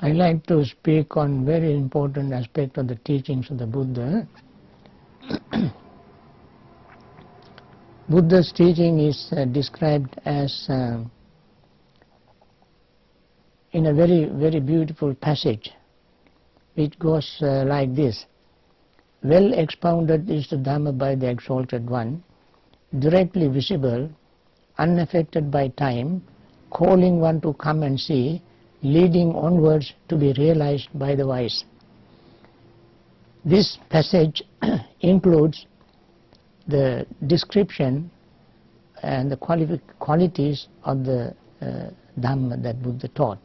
I like to speak on very important aspect of the teachings of the Buddha. Buddha's teaching is described as in a very beautiful passage which goes like this. Well expounded is the Dhamma by the Exalted One, directly visible, unaffected by time, calling one to come and see, leading onwards to be realized by the wise. This passage includes the description and the qualities of the Dhamma that Buddha taught.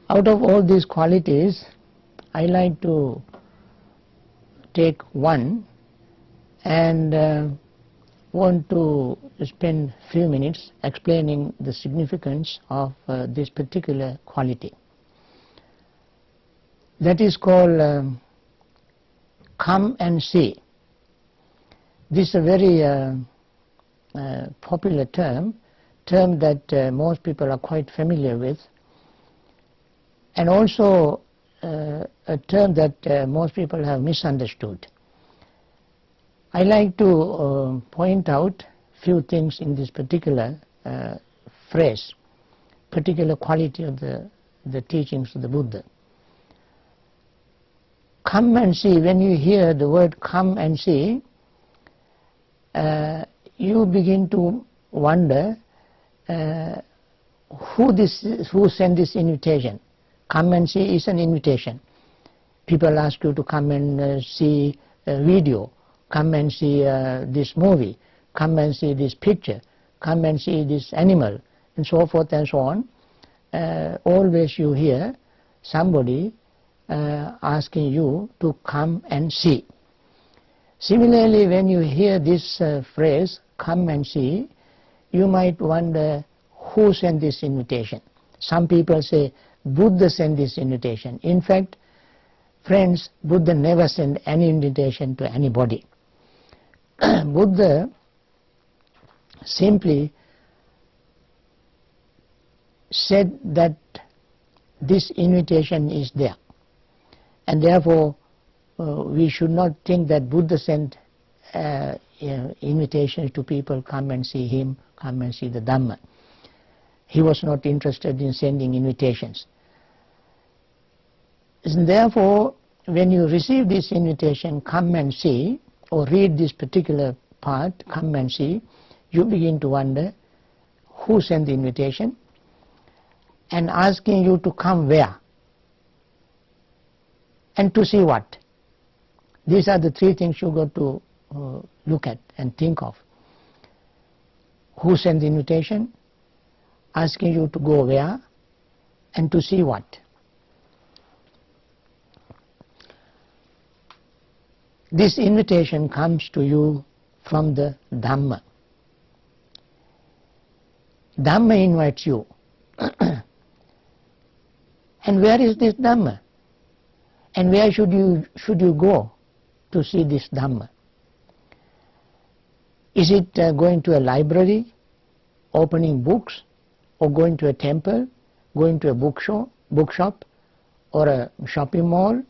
Out of all these qualities, I like to take one and want to spend a few minutes explaining the significance of this particular quality. That is called come and see. This is a very popular term that most people are quite familiar with, and also a term that most people have misunderstood. I like to point out few things in this particular phrase, particular quality of the teachings of the Buddha. Come and see, when you hear the word come and see, you begin to wonder who sent this invitation. Come and see is an invitation. People ask you to come and see a video, come and see this movie, come and see this picture, come and see this animal, and so forth and so on. Always you hear somebody asking you to come and see. Similarly, when you hear this phrase, come and see, you might wonder who sent this invitation. Some people say Buddha sent this invitation. In fact, friends, Buddha never sent any invitation to anybody. Buddha simply said that this invitation is there, and therefore we should not think that Buddha sent invitations to people, come and see him, come and see the Dhamma. He was not interested in sending invitations. And therefore, when you receive this invitation, come and see, or read this particular part, come and see, you begin to wonder who sent the invitation and asking you to come where and to see what. These are the three things you got to look at and think of. Who sent the invitation, asking you to go where, and to see what. This invitation comes to you from the Dhamma. Dhamma invites you. And where is this Dhamma? And where should you go to see this Dhamma? Is it going to a library, opening books, or going to a temple, going to a bookshop, or a shopping mall?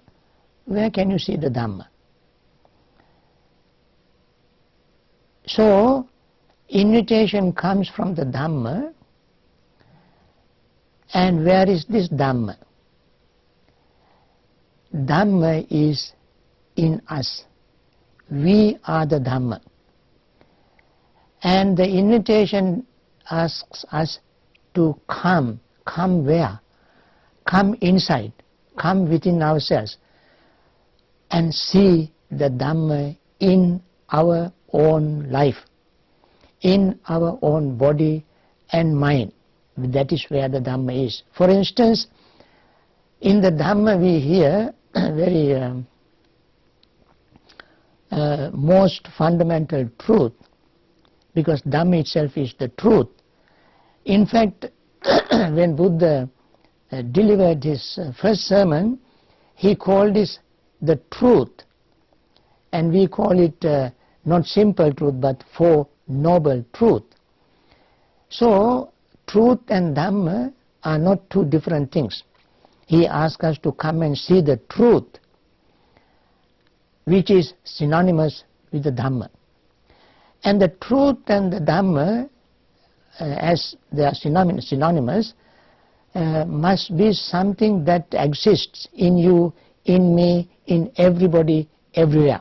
Where can you see the Dhamma? So, invitation comes from the Dhamma, and where is this Dhamma? Dhamma is in us. We are the Dhamma. And the invitation asks us to come. Come where? Come inside. Come within ourselves and see the Dhamma in our own life, in our own body and mind. That is where the Dhamma is. For instance, in the Dhamma we hear very most fundamental truth, because Dhamma itself is the truth. In fact, when Buddha delivered his first sermon, he called this the truth, and we call it not simple truth but Four Noble Truth. So truth and Dhamma are not two different things. He asks us to come and see the truth, which is synonymous with the Dhamma. And the truth and the Dhamma, as they are synonymous, must be something that exists in you, in me, in everybody, everywhere.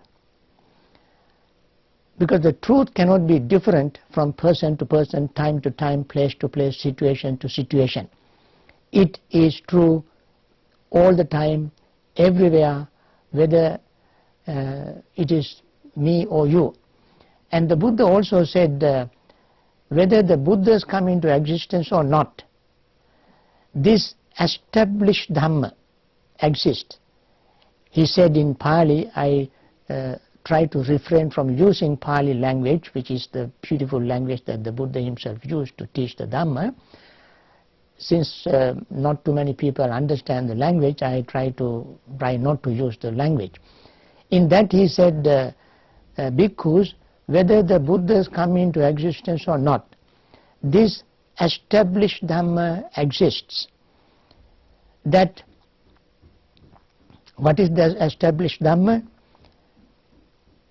Because the truth cannot be different from person to person, time to time, place to place, situation to situation. It is true all the time, everywhere, whether it is me or you. And the Buddha also said, whether the Buddhas come into existence or not, this established Dhamma exists. He said in Pali, I try to refrain from using Pali language, which is the beautiful language that the Buddha himself used to teach the Dhamma. Since not too many people understand the language, I try not to use the language. In that he said, bhikkhus, whether the Buddhas come into existence or not, this established Dhamma exists. That, what is the established Dhamma?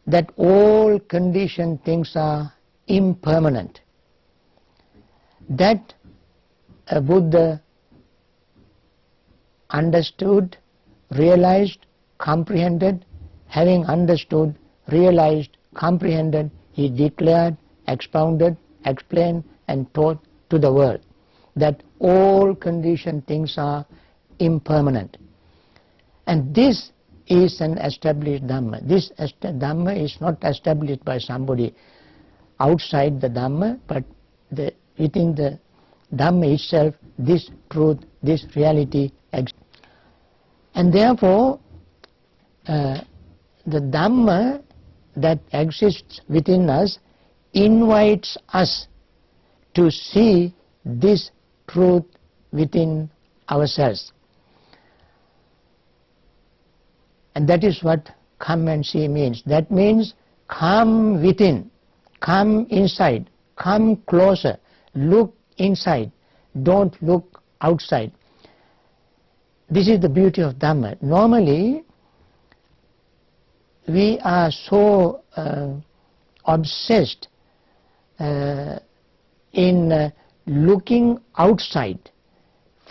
That all conditioned things are impermanent. That a Buddha understood, realized, comprehended. Having understood, realized, comprehended, he declared, expounded, explained and taught to the world that all conditioned things are impermanent. And this is an established Dhamma. This Dhamma is not established by somebody outside the Dhamma, but within the Dhamma itself, this truth, this reality exists. And therefore, the Dhamma that exists within us invites us to see this truth within ourselves. And that is what come and see means. That means come within, come inside, come closer, look inside, don't look outside. This is the beauty of Dhamma. Normally, we are so obsessed in looking outside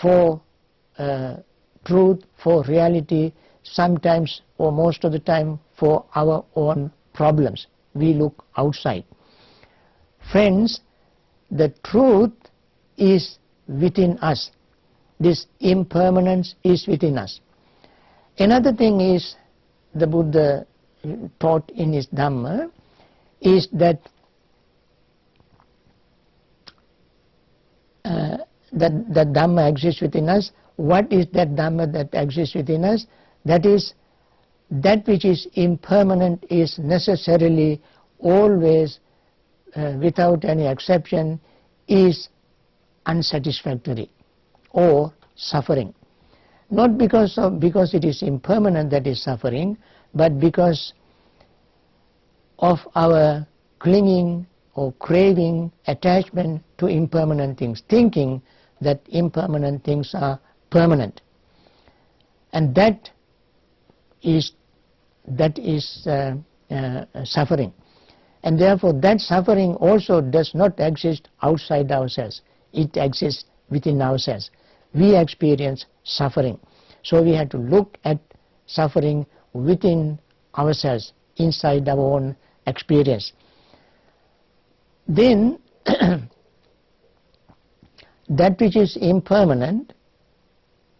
for truth, for reality, sometimes or most of the time for our own problems. We look outside. Friends, the truth is within us. This impermanence is within us. Another thing is the Buddha taught in his Dhamma is that that Dhamma exists within us. What is that Dhamma that exists within us? That is, that which is impermanent is necessarily, always, without any exception, is unsatisfactory or suffering. Not because it is impermanent that is suffering, but because of our clinging or craving, attachment to impermanent things, thinking that impermanent things are permanent. And that is suffering. And therefore that suffering also does not exist outside ourselves. It exists within ourselves. We experience suffering. So we have to look at suffering within ourselves, inside our own experience. Then that which is impermanent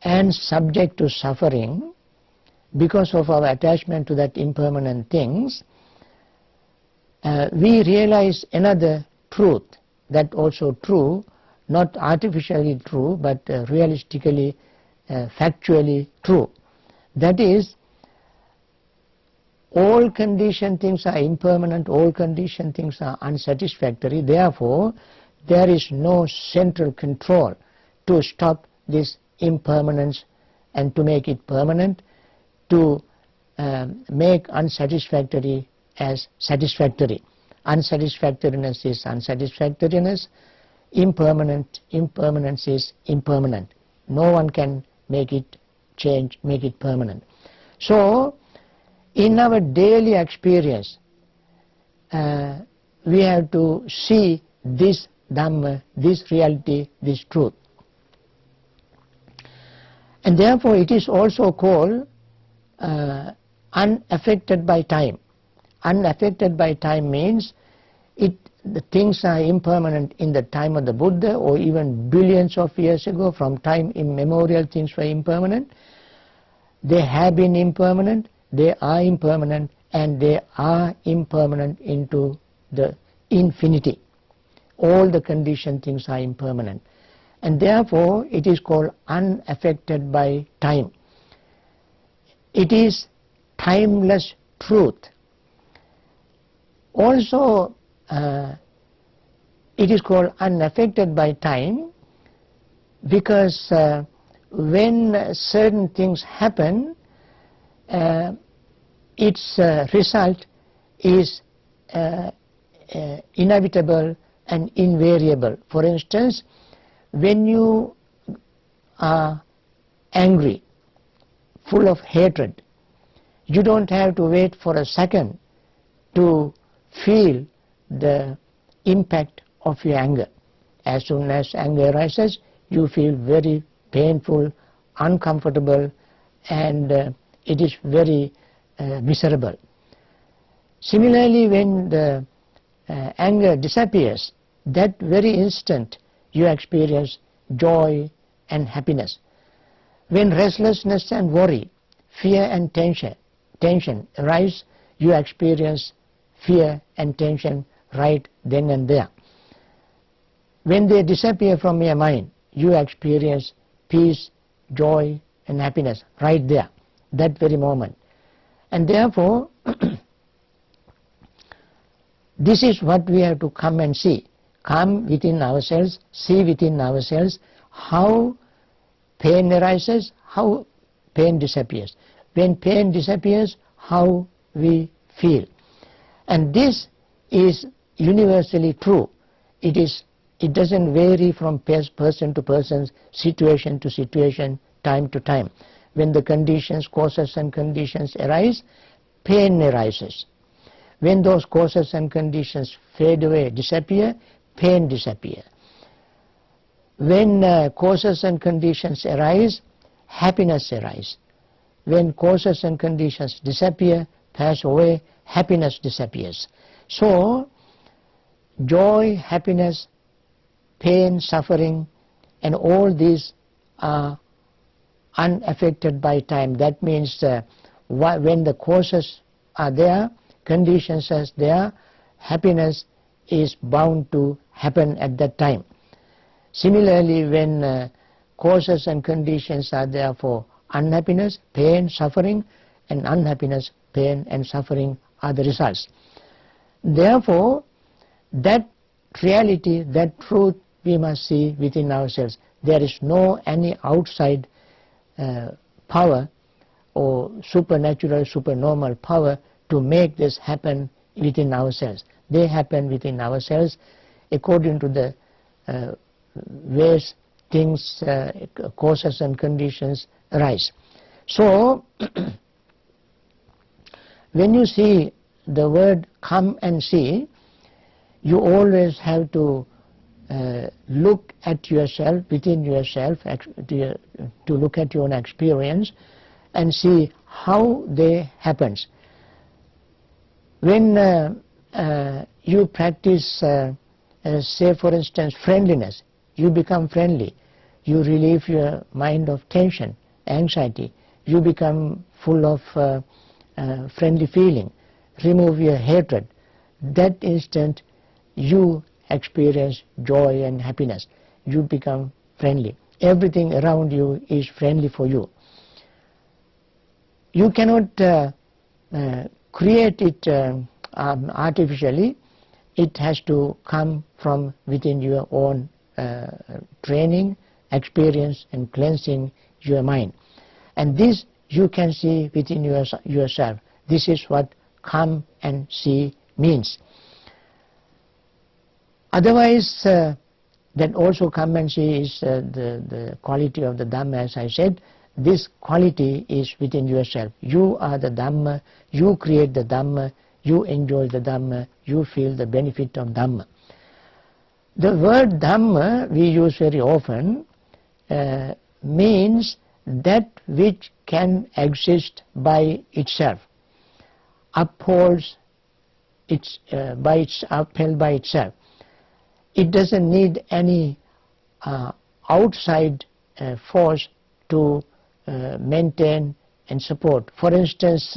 and subject to suffering because of our attachment to that impermanent things, we realize another truth, that also true, not artificially true, but realistically, factually true. That is, all conditioned things are impermanent, all conditioned things are unsatisfactory. Therefore, there is no central control to stop this impermanence and to make it permanent, to make unsatisfactory as satisfactory. Unsatisfactoriness is unsatisfactoriness. impermanent. Impermanence is impermanent. No one can make it change, make it permanent. So in our daily experience, we have to see this Dhamma, this reality, this truth. And therefore it is also called unaffected by time. Unaffected by time means the things are impermanent in the time of the Buddha, or even billions of years ago. From time immemorial things were impermanent. They have been impermanent, they are impermanent, and they are impermanent into the infinity. All the conditioned things are impermanent. And therefore it is called unaffected by time. It is timeless truth. Also it is called unaffected by time because when certain things happen, its result is inevitable and invariable. For instance, when you are angry, full of hatred, you don't have to wait for a second to feel the impact of your anger. As soon as anger arises, you feel very painful, uncomfortable, and it is very miserable. Similarly, when the anger disappears, that very instant you experience joy and happiness. When restlessness and worry, fear and tension arise, you experience fear and tension right then and there. When they disappear from your mind, you experience peace, joy and happiness right there, that very moment. And therefore this is what we have to come and see. Come within ourselves, see within ourselves how pain arises, how pain disappears. When pain disappears, how we feel. And this is universally true. It doesn't vary from person to person, situation to situation, time to time. When the conditions, causes and conditions arise, pain arises. When those causes and conditions fade away, disappear, pain disappears. When causes and conditions arise, happiness arises. When causes and conditions disappear, pass away, happiness disappears. So joy, happiness, pain, suffering, and all these are unaffected by time. That means when the causes are there, conditions are there, happiness is bound to happen at that time. Similarly, when causes and conditions are there for unhappiness, pain, suffering, and unhappiness, pain and suffering are the results. Therefore, that reality, that truth we must see within ourselves. There is no any outside power or supernatural, supernormal power to make this happen within ourselves. They happen within ourselves according to the ways things, causes and conditions arise. So when you see the word come and see, you always have to look at yourself, within yourself, to look at your own experience and see how they happens. When you practice, say for instance, friendliness, you become friendly. You relieve your mind of tension, anxiety. You become full of friendly feeling. Remove your hatred. That instant you experience joy and happiness. You become friendly. Everything around you is friendly for you. You cannot create it artificially. It has to come from within your own training, experience and cleansing your mind. And this you can see within yourself. This is what come and see means. Otherwise, That also kammansi is the quality of the Dhamma, as I said. This quality is within yourself. You are the Dhamma, you create the Dhamma, you enjoy the Dhamma, you feel the benefit of Dhamma. The word Dhamma we use very often means that which can exist by itself, upholds upheld by itself. It doesn't need any outside force to maintain and support. For instance,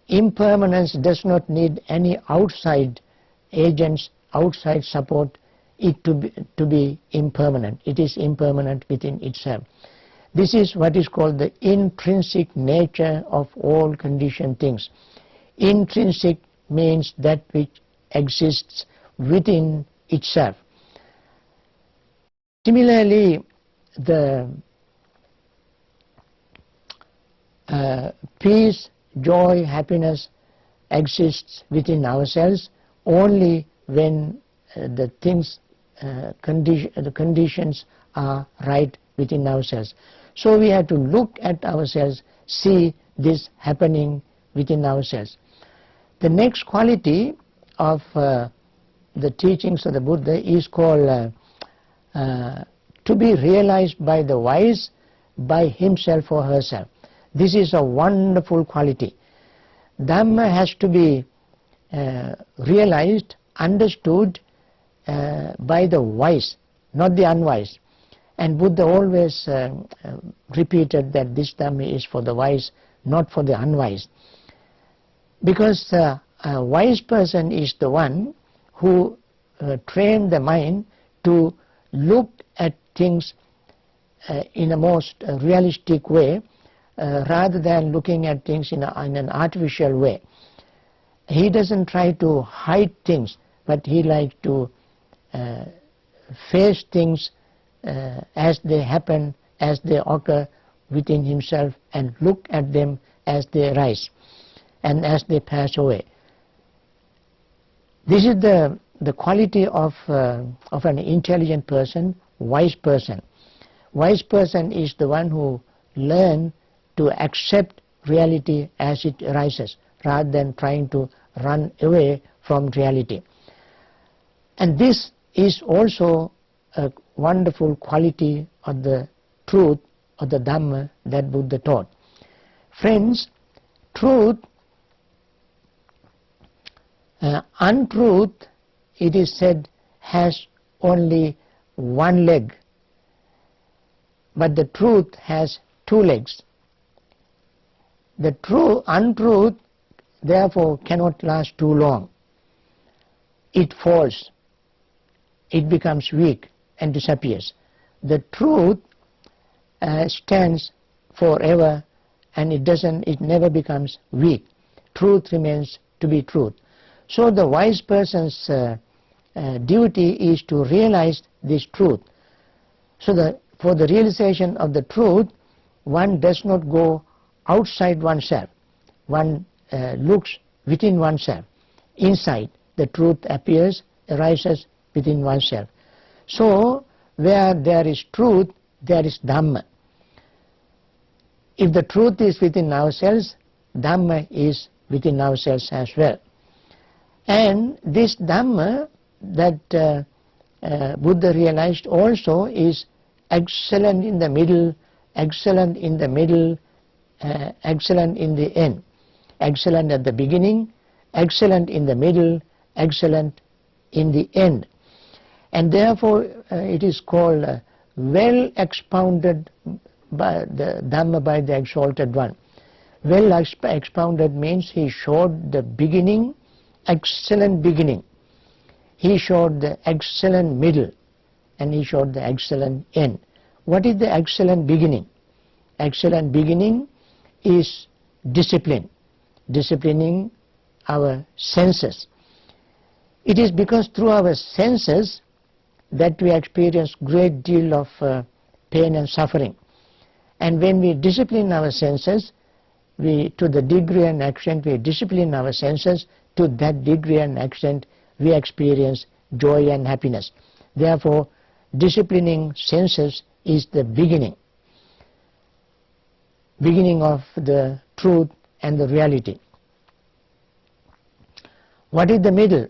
impermanence does not need any outside agents, outside support it to be impermanent. It is impermanent within itself. This is what is called the intrinsic nature of all conditioned things. Intrinsic means that which exists within itself. Similarly, the peace, joy, happiness exists within ourselves only when the things, the conditions are right within ourselves. So we have to look at ourselves, see this happening within ourselves. The next quality of the teachings of the Buddha is called to be realized by the wise, by himself or herself. This is a wonderful quality. Dhamma has to be realized, understood by the wise, not the unwise. And Buddha always repeated that this Dhamma is for the wise, not for the unwise. Because a wise person is the one who trained the mind to look at things in a most realistic way, rather than looking at things in an artificial way. He doesn't try to hide things, but he likes to face things as they happen, as they occur within himself, and look at them as they arise and as they pass away. This is the quality of an intelligent person, wise person. Wise person is the one who learns to accept reality as it arises, rather than trying to run away from reality. And this is also a wonderful quality of the truth of the Dhamma that Buddha taught. Friends, truth, untruth, it is said, has only one leg, but the truth has two legs. The untruth, therefore, cannot last too long. It falls, it becomes weak and disappears. The truth stands forever, and it never becomes weak. Truth remains to be truth. So the wise person's duty is to realize this truth. So for the realization of the truth, one does not go outside oneself. One looks within oneself. Inside, the truth appears, arises within oneself. So where there is truth, there is Dhamma. If the truth is within ourselves, Dhamma is within ourselves as well. And this Dhamma that Buddha realized also is excellent in the middle, excellent in the middle, excellent in the end. Excellent at the beginning, excellent in the middle, excellent in the end. And therefore it is called well expounded by the Dhamma by the Exalted One. Well expounded means he showed the beginning, excellent beginning. He showed the excellent middle, and he showed the excellent end. What is the excellent beginning? Excellent beginning is discipline, disciplining our senses. It is because through our senses that we experience great deal of pain and suffering. And when we discipline our senses, to the degree and extent we discipline our senses, to that degree and extent we experience joy and happiness. Therefore, disciplining senses is the beginning of the truth and the reality. What is the middle?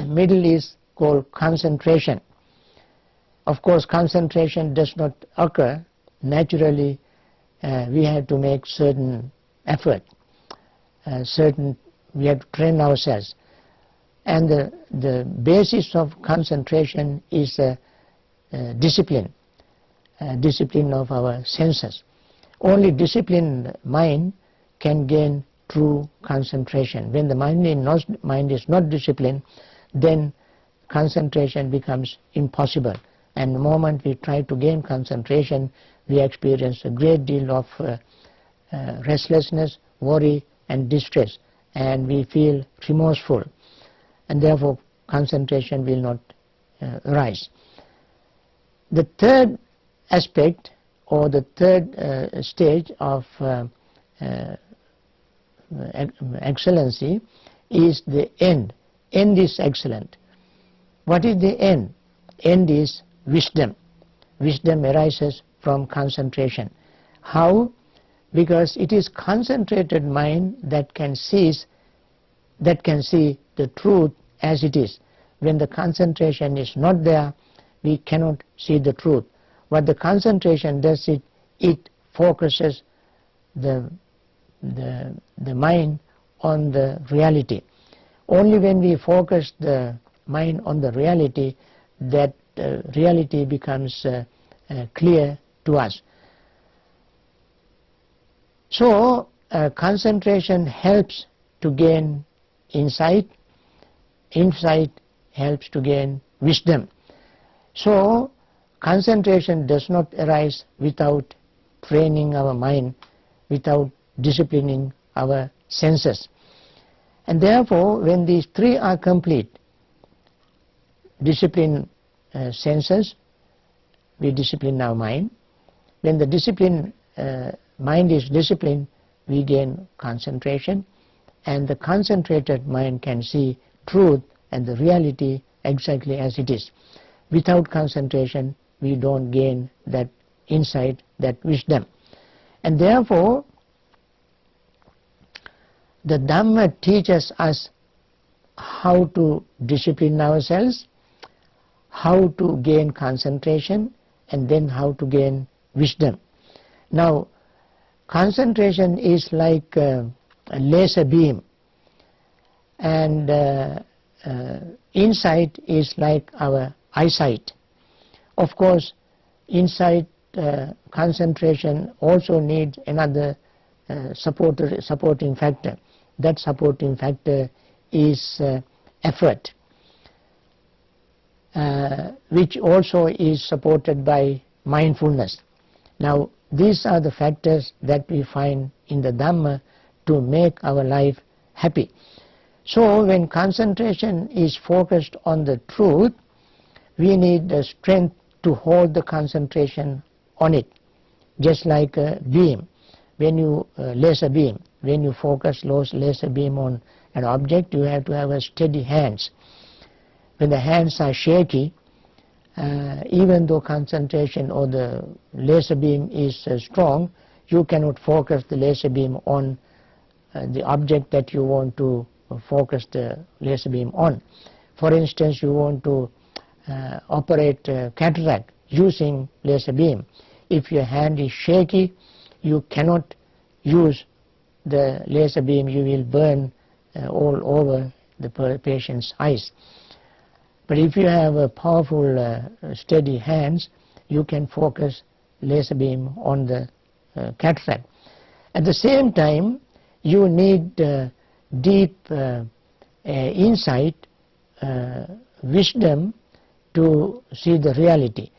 Middle is called concentration. Of course, concentration does not occur naturally. We have to make certain effort, we have to train ourselves. And the basis of concentration is discipline of our senses. Only disciplined mind can gain true concentration. When the mind is not disciplined, then concentration becomes impossible. And the moment we try to gain concentration, we experience a great deal of restlessness, worry and distress, and we feel remorseful, and therefore concentration will not arise. The third aspect or the third stage of excellency is the end. End is excellent. What is the end? End is wisdom. Wisdom arises from concentration. How? Because it is concentrated mind that can see the truth as it is. When the concentration is not there, we cannot see the truth. What the concentration does, it focuses the mind on the reality. Only when we focus the mind on the reality, that reality becomes clear to us. So concentration helps to gain insight. Insight helps to gain wisdom. So concentration does not arise without training our mind, without disciplining our senses. And therefore, when these three are complete, discipline senses, we discipline our mind. When the mind is disciplined, we gain concentration, and the concentrated mind can see truth and the reality exactly as it is. Without concentration, we don't gain that insight, that wisdom. And therefore, the Dhamma teaches us how to discipline ourselves, how to gain concentration, and then how to gain wisdom. Now, concentration is like a laser beam, and insight is like our eyesight. Of course, insight, concentration also needs another supporting factor. That supporting factor is effort, which also is supported by mindfulness. Now, these are the factors that we find in the Dhamma to make our life happy. So when concentration is focused on the truth, we need the strength to hold the concentration on it, just like a beam. When you laser beam, when you focus laser beam on an object, you have to have a steady hands. When the hands are shaky, even though concentration or the laser beam is strong, you cannot focus the laser beam on the object that you want to focus the laser beam on. For instance, you want to operate cataract using laser beam. If your hand is shaky, you cannot use the laser beam. You will burn all over the patient's eyes. But if you have a powerful steady hands, you can focus laser beam on the cataract. At the same time, you need deep insight, wisdom to see the reality.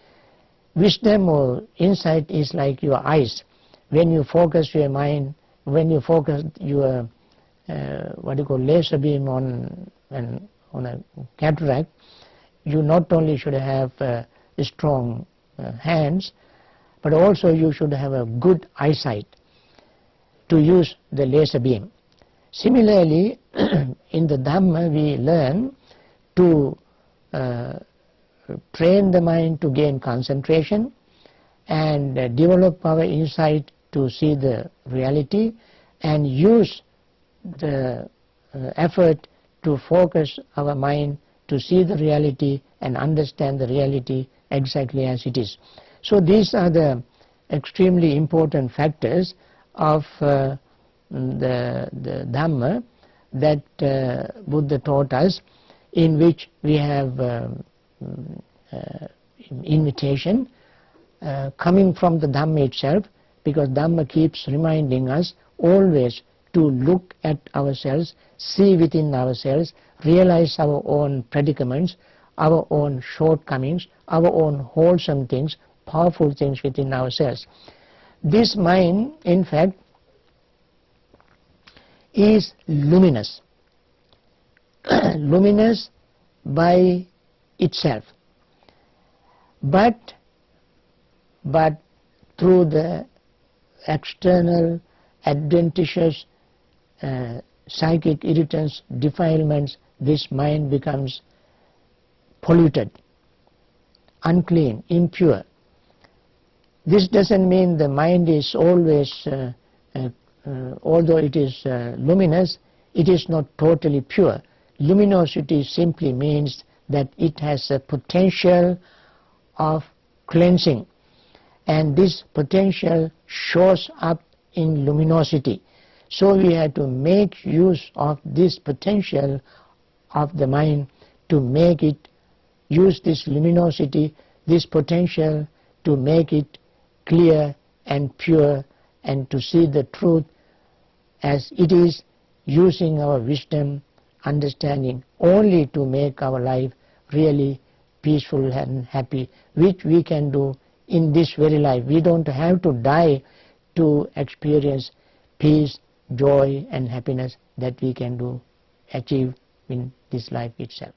Wisdom or insight is like your eyes. When you focus your mind, when you focus your laser beam on a cataract, you not only should have strong hands, but also you should have a good eyesight to use the laser beam. Similarly, in the Dhamma we learn to train the mind to gain concentration and develop our insight to see the reality, and use the effort to focus our mind to see the reality and understand the reality exactly as it is. So these are the extremely important factors of the Dhamma that Buddha taught us, in which we have invitation coming from the Dhamma itself, because Dhamma keeps reminding us always to look at ourselves, see within ourselves, realize our own predicaments, our own shortcomings, our own wholesome things, powerful things within ourselves. This mind, in fact, is luminous, luminous by itself, but through the external adventitious psychic irritants, defilements, this mind becomes polluted, unclean, impure. This doesn't mean the mind is always, although it is luminous, it is not totally pure. Luminosity simply means that it has a potential of cleansing, and this potential shows up in luminosity. So we have to make use of this potential of the mind to make it use this luminosity, this potential, to make it clear and pure, and to see the truth as it is, using our wisdom, understanding, only to make our life really peaceful and happy, which we can do in this very life. We don't have to die to experience peace, joy and happiness that we can do, achieve in this life itself.